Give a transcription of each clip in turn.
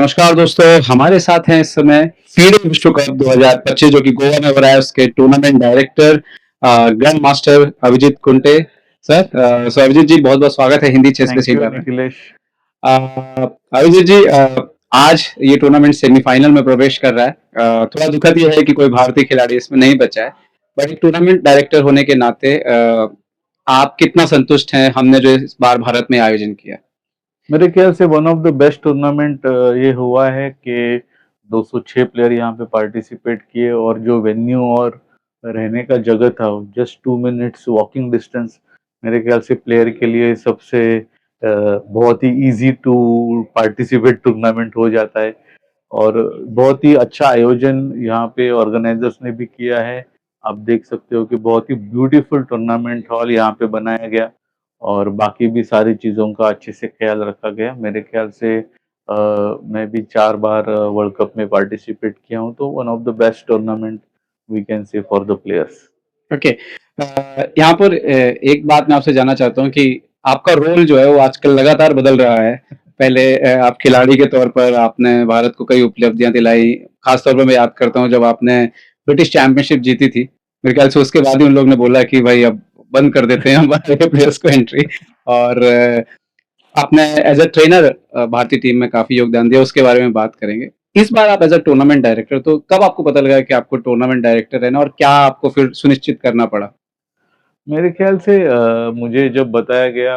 नमस्कार दोस्तों, हमारे साथ हैं इस समय फीडे विश्व कप 2025 जो कि गोवा में हो रहा है उसके tournament director grandmaster Abhijeet Kunte sir. Abhijeet ji बहुत बहुत स्वागत है Hindi chess thank you basically में। निखिलेश। अभिजीत जी आज ये टूर्नामेंट सेमीफाइनल में प्रवेश कर रहा है। थोड़ा दुखद ये है कि कोई भारतीय खिलाड़ी इसमें नहीं बचा है, बट एक टूर्नामेंट डायरेक्टर होने के नाते आप कितना संतुष्ट हैं हमने जो इस बार भारत में आयोजन किया? मेरे ख्याल से one of the best tournament ये हुआ है कि 206 प्लेयर यहाँ पे पार्टिसिपेट किए और जो वेन्यू और रहने का जगह था जस्ट 2 मिनट्स वॉकिंग डिस्टेंस, मेरे ख्याल से प्लेयर के लिए सबसे बहुत ही इजी टू पार्टिसिपेट टूर्नामेंट हो जाता है। और बहुत ही अच्छा आयोजन यहाँ पे ऑर्गेनाइजर्स ने भी किया है। आप देख सकते हो कि बहुत ही ब्यूटीफुल टूर्नामेंट हॉल यहाँ पे बनाया गया और बाकी भी सारी चीज़ों का अच्छे से ख्याल रखा गया। मेरे ख्याल से मैं भी 4 बार वर्ल्ड कप में पार्टिसिपेट किया हूँ, तो one of the best tournament we can say for the players. Okay. यहाँ पर एक बात मैं आपसे जानना चाहता हूँ कि आपका रोल जो है वो आजकल लगातार बदल रहा है। पहले आप खिलाड़ी के तौर पर आपने भारत को कई उपलब्धियां दिलाई। खास तौर पर मैं याद करता हूँ जब आपने ब्रिटिश चैंपियनशिप जीती थी। मेरे ख्याल से उसके बाद ही उन लोग ने बोला कि भाई अब बंद कर देते हैं हमारे प्लेयर्स को एंट्री। और आपने एज अ ट्रेनर भारतीय टीम में काफी योगदान दिया, उसके बारे में बात करेंगे। इस बार आप एज अ टूर्नामेंट डायरेक्टर, तो कब आपको पता लगा कि आपको टूर्नामेंट डायरेक्टर रहना और क्या आपको फिर सुनिश्चित करना पड़ा? मेरे ख्याल से मुझे जब बताया गया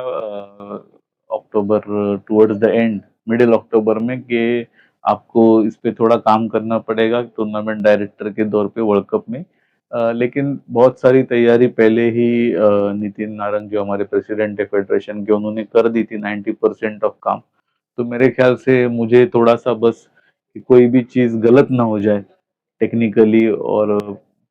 अक्टूबर टुवर्ड्स द एंड, मिडिल अक्टूबर में, कि आपको इस पे थोड़ा काम करना पड़ेगा टूर्नामेंट डायरेक्टर के तौर पे वर्ल्ड कप में। लेकिन बहुत सारी तैयारी पहले ही नितिन नारंग जो हमारे प्रेसिडेंट है फेडरेशन के, उन्होंने कर दी थी 90% ऑफ काम। तो मेरे ख्याल से मुझे थोड़ा सा बस कि कोई भी चीज़ गलत ना हो जाए टेक्निकली और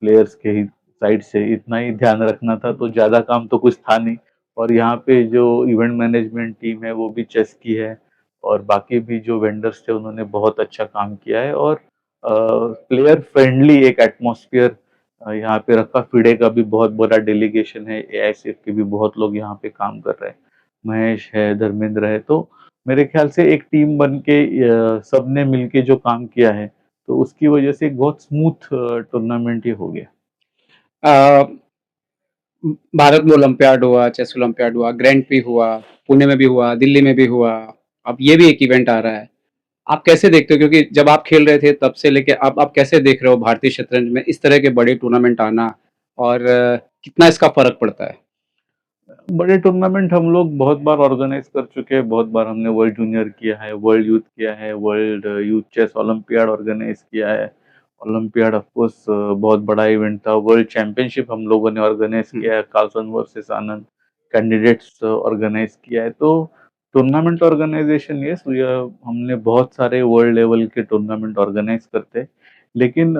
प्लेयर्स के ही साइड से, इतना ही ध्यान रखना था। तो ज़्यादा काम तो कुछ था नहीं। और यहाँ पे जो इवेंट मैनेजमेंट टीम है वो भी चेस की है और बाकी भी जो वेंडर्स थे उन्होंने बहुत अच्छा काम किया है। और प्लेयर फ्रेंडली एक एटमॉस्फेयर यहाँ पे रखा। फिडे का भी बहुत बड़ा डेलीगेशन है, एआईसीएफ के भी बहुत लोग यहाँ पे काम कर रहे हैं, महेश है, धर्मेंद्र है। तो मेरे ख्याल से एक टीम बन के सबने मिलके जो काम किया है, तो उसकी वजह से एक बहुत स्मूथ टूर्नामेंट ये हो गया। अ, भारत में ओलंपियाड हुआ, चेस ओलंपियाड हुआ, ग्रैंड प्री हुआ, पुणे में भी हुआ, दिल्ली में भी हुआ, अब ये भी एक इवेंट आ रहा है। आप कैसे देखते हो? क्योंकि जब आप खेल रहे थे तब से लेके अब आप कैसे देख रहे हो भारतीय शतरंज में इस तरह के बड़े टूर्नामेंट आना और कितना इसका फ़र्क पड़ता है? बड़े टूर्नामेंट हम लोग बहुत बार ऑर्गेनाइज कर चुके हैं। बहुत बार हमने वर्ल्ड जूनियर किया है, वर्ल्ड यूथ किया है, world youth chess olympiad organise किया है। ओलंपियाड ऑफ कोर्स बहुत बड़ा इवेंट था। वर्ल्ड चैंपियनशिप हम लोगों ने ऑर्गेनाइज हुँ। किया है, कार्लसन वर्सेस आनंद कैंडिडेट्स ऑर्गेनाइज किया है। तो टूर्नामेंट ऑर्गेनाइजेशन, यस, हमने बहुत सारे वर्ल्ड लेवल के टूर्नामेंट ऑर्गेनाइज करते हैं। लेकिन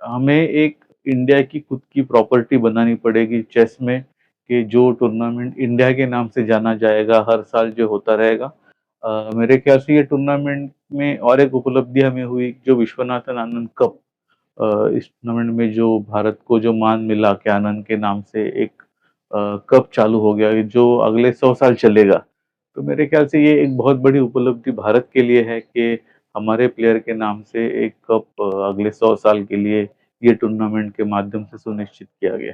हमें एक इंडिया की खुद की प्रॉपर्टी बनानी पड़ेगी चेस में, कि जो टूर्नामेंट इंडिया के नाम से जाना जाएगा, हर साल जो होता रहेगा। मेरे ख्याल से ये टूर्नामेंट में और एक उपलब्धि हमें हुई, जो विश्वनाथन आनंद कप, इस टूर्नामेंट में जो भारत को जो मान मिला कि आनंद के नाम से एक कप चालू हो गया जो अगले 100 साल चलेगा। तो मेरे ख्याल से ये एक बहुत बड़ी उपलब्धि भारत के लिए है कि हमारे प्लेयर के नाम से एक कप अगले 100 साल के लिए ये टूर्नामेंट के माध्यम से सुनिश्चित किया गया।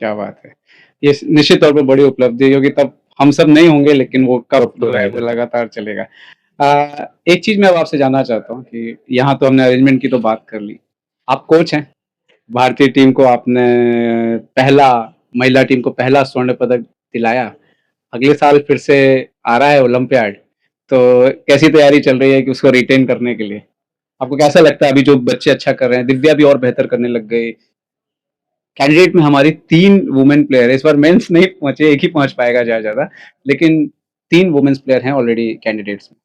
क्या बात है! ये निश्चित तौर पे बड़ी उपलब्धि है क्योंकि तब हम सब नहीं होंगे लेकिन वो कप कप तो जो है वो रहेगा। लगातार चलेगा। एक चीज़ मैं अब आपसे जानना चाहता हूँ कि यहाँ तो हमने अरेंजमेंट की तो बात कर ली। आप कोच हैं, भारतीय टीम को आपने पहला महिला टीम को पहला स्वर्ण पदक दिलाया। अगले साल फिर से आ रहा है ओलंपियाड, तो कैसी तैयारी चल रही है कि उसको रिटेन करने के लिए? आपको कैसा लगता है अभी जो बच्चे अच्छा कर रहे हैं, दिव्या भी और बेहतर करने लग गई। कैंडिडेट में हमारी 3 वुमेन प्लेयर है, इस बार मेंस नहीं पहुँचे, एक ही पहुँच पाएगा ज़्यादा, लेकिन 3 वुमेन्स प्लेयर हैं ऑलरेडी कैंडिडेट्स में।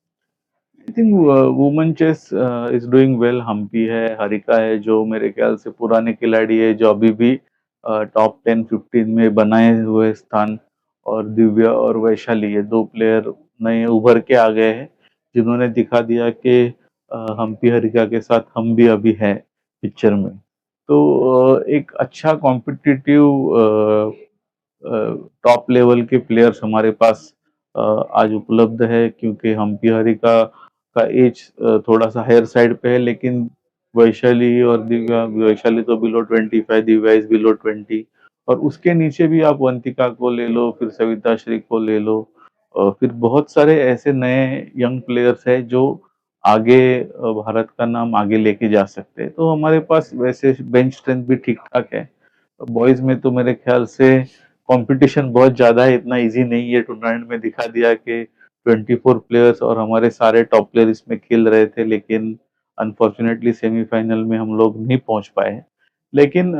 I think women chess is doing well. Humpy है, हरिका है, जो मेरे ख्याल से पुराने खिलाड़ी है, जो अभी भी टॉप 10-15 में बनाए हुए स्थान। और दिव्या और वैशाली, ये दो प्लेयर नए उभर के आ गए हैं, जिन्होंने दिखा दिया कि हम्पी हरिका के साथ हम भी अभी हैं पिक्चर में। तो एक अच्छा कॉम्पिटिटिव टॉप लेवल के प्लेयर्स हमारे पास आज उपलब्ध है, क्योंकि हम्पी हरिका का एज थोड़ा सा हायर साइड पे है, लेकिन वैशाली और दिव्या, वैशाली तो बिलो 25, दिव्या इज बिलो 20, और उसके नीचे भी आप वंतिका को ले लो, फिर सविता श्री को ले लो, और फिर बहुत सारे ऐसे नए यंग प्लेयर्स हैं जो आगे भारत का नाम आगे लेके जा सकते हैं। तो हमारे पास वैसे बेंच स्ट्रेंथ भी ठीक ठाक है। बॉयज में तो मेरे ख्याल से कंपटीशन बहुत ज्यादा है, इतना इजी नहीं है। टूर्नामेंट में दिखा दिया कि 24 प्लेयर्स और हमारे सारे टॉप प्लेयर इसमें खेल रहे थे, लेकिन अनफॉर्चुनेटली सेमीफाइनल में हम लोग नहीं पहुंच पाए। लेकिन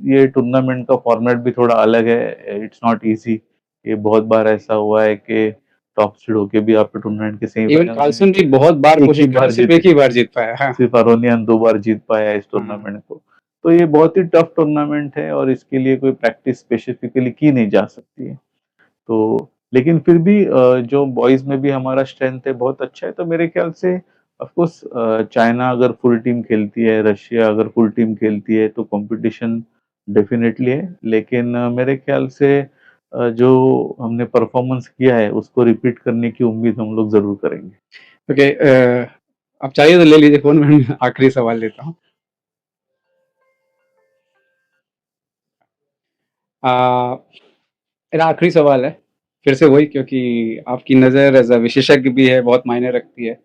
ये टूर्नामेंट का फॉर्मेट भी थोड़ा अलग है, इट्स नॉट इजी। ये बहुत बार ऐसा हुआ है कि टॉप सीड होके भी आप टूर्नामेंट के इवन सेमीफाइनल में कार्लसन भी बहुत बार एक ही कोशिश बार कर, सिर्फ जीते, एक ही बार जीत पाया। हाँ। सिर्फ अरोनियन 2 बार जीत पाया है इस हाँ। टूर्नामेंट को। तो ये बहुत ही टफ टूर्नामेंट है और इसके लिए कोई प्रैक्टिस स्पेसिफिकली की नहीं जा सकती है। तो लेकिन फिर भी जो बॉयज में भी हमारा स्ट्रेंथ है बहुत अच्छा है। तो मेरे ख्याल से ऑफ कोर्स चाइना अगर फुल टीम खेलती है, रशिया अगर फुल टीम खेलती है, तो कंपटीशन डेफिनेटली है। लेकिन मेरे ख्याल से जो हमने परफॉर्मेंस किया है उसको रिपीट करने की उम्मीद हम लोग जरूर करेंगे। ओके, आप चाहिए तो ले लीजिए फोन में, मैं आखिरी सवाल लेता हूँ। मेरा आखिरी सवाल है, फिर से वही, क्योंकि आपकी नज़र एज अ विशेषज्ञ भी है, बहुत मायने रखती है।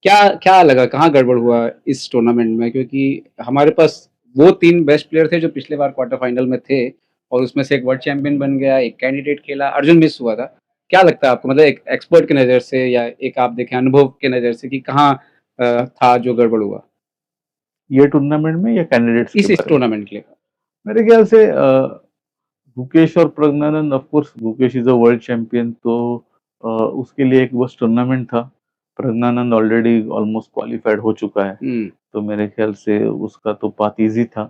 क्या क्या लगा, कहाँ गड़बड़ हुआ इस टूर्नामेंट में? क्योंकि हमारे पास वो 3 बेस्ट प्लेयर थे जो पिछले बार क्वार्टर फाइनल में थे, और उसमें से एक वर्ल्ड चैंपियन बन गया, एक कैंडिडेट खेला, अर्जुन मिस हुआ था। क्या लगता है आपको, मतलब एक एक्सपर्ट की नज़र से या एक आप देखें अनुभव के नज़र से, कि कहाँ था जो गड़बड़ हुआ ये टूर्नामेंट में या कैंडिडेट्स के इस बारे में? टूर्नामेंट के लिए? मेरे ख्याल से गुकेश और Praggnanandhaa, of course Gukesh is a world champion, तो उसके लिए एक बस टूर्नामेंट था। प्रज्ञानंद ऑलरेडी ऑलमोस्ट क्वालिफाइड हो चुका है, हुँ, तो मेरे ख्याल से उसका तो पाथ इजी था।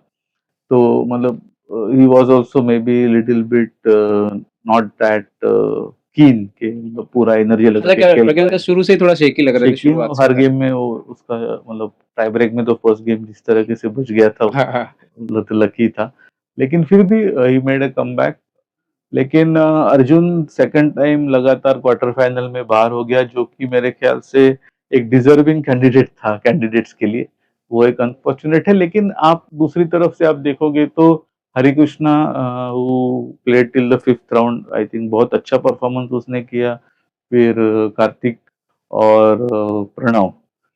तो मतलब he was also may be little bit not that कीन कि मतलब पूरा एनर्जी लगा के हालाँकि खेल प्रज्ञान का पाए। शुरू से ही थोड़ा शेकी लग रहे थे, शेकी शुरुआत से हर ही। गेम में वो उसका मतलब टाई ब्रेक में तो फर्स्ट गेम जिस तरीके से बच गया था, हाँ, हाँ। लकी था। लेकिन फिर भी ही मेड अ कमबैक। लेकिन अर्जुन सेकंड टाइम लगातार क्वार्टर फाइनल में बाहर हो गया, जो कि मेरे ख्याल से एक डिजर्विंग कैंडिडेट था कैंडिडेट्स के लिए। वो एक अनफॉर्चुनेट है। लेकिन आप दूसरी तरफ से आप देखोगे तो Harikrishna played till the 5th round, I think बहुत अच्छा परफॉर्मेंस उसने किया। फिर कार्तिक और प्रणव,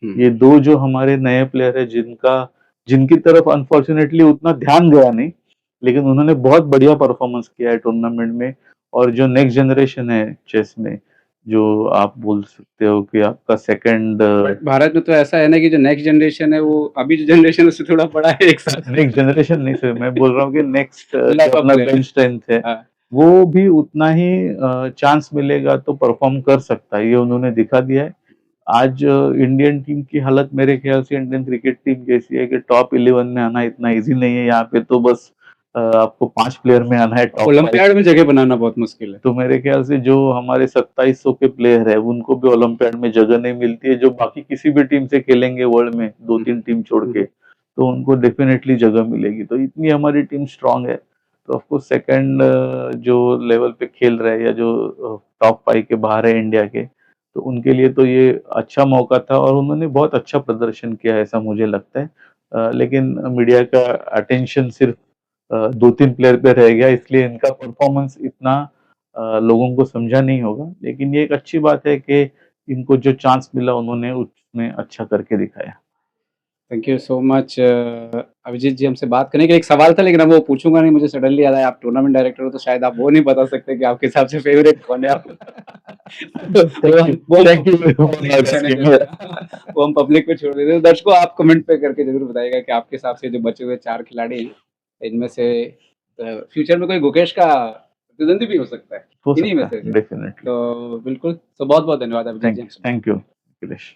हुँ, ये दो जो हमारे नए प्लेयर है जिनका जिनकी तरफ अनफॉर्चुनेटली उतना ध्यान गया नहीं, लेकिन उन्होंने बहुत बढ़िया परफॉर्मेंस किया है टूर्नामेंट में। और जो नेक्स्ट जनरेशन है चेस में, जो आप बोल सकते हो कि आपका सेकंड बट भारत में तो ऐसा है ना कि जो नेक्स्ट जनरेशन है, वो अभी जो जनरेशन है उससे थोड़ा बड़ा है, एक साथ। नेक्स्ट जनरेशन नहीं सर, मैं बोल रहा हूँ कि नेक्स्ट जो लैप ऑफ अपना प्लेयर। बेंच स्ट्रेंथ है, हाँ, वो भी उतना ही चांस मिलेगा तो परफॉर्म कर सकता है, ये उन्होंने दिखा दिया है। आज इंडियन टीम की हालत मेरे ख्याल से इंडियन क्रिकेट टीम जैसी है कि टॉप 11 में आना इतना इजी नहीं है। यहाँ पे तो बस आपको 5 प्लेयर में आना है टॉप 5। ओलंपियाड में जगह बनाना बहुत मुश्किल है। तो मेरे ख्याल से जो हमारे 2700 के प्लेयर है उनको भी ओलंपियाड में जगह नहीं मिलती है, जो बाकी किसी भी टीम से खेलेंगे वर्ल्ड में, दो हुँ, तीन टीम छोड़ हुँ, के, तो उनको डेफिनेटली जगह मिलेगी। तो इतनी हमारी टीम स्ट्रांग है। तो ऑफकोर्स सेकंड जो लेवल पे खेल रहे हैं या जो टॉप 5 के बाहर है इंडिया के, तो उनके लिए तो ये अच्छा मौका था और उन्होंने बहुत अच्छा प्रदर्शन किया है, ऐसा मुझे लगता है। लेकिन मीडिया का अटेंशन सिर्फ 2-3 प्लेयर पे रह गया, इसलिए इनका परफॉर्मेंस इतना लोगों को समझा नहीं होगा। लेकिन ये एक अच्छी बात है कि इनको जो चांस मिला उन्होंने उसमें अच्छा करके दिखाया। Thank you so much Abhijeet ji, हमसे बात करने के लिए। एक सवाल था, लेकिन अब वो पूछूँगा नहीं, मुझे सडनली याद आया, आप टूर्नामेंट डायरेक्टर हो, तो शायद आप वो नहीं बता सकते कि आपके हिसाब से फेवरेट कौन है आपका? Thank you for asking. वो हम पब्लिक पे छोड़ देते हैं। दर्शकों, आप कमेंट पे करके ज़रूर बताइएगा कि आपके हिसाब से जो बचे हुए 4 खिलाड़ी हैं, इनमें से फ्यूचर में कोई गुकेश का प्रतिद्वंदी भी हो सकता है, हो इन्हीं में सकता से। है डेफिनेटली। तो बिल्कुल, तो बहुत-बहुत धन्यवाद अभिजीत जी हमसे बात थैंक यू अखिलेश।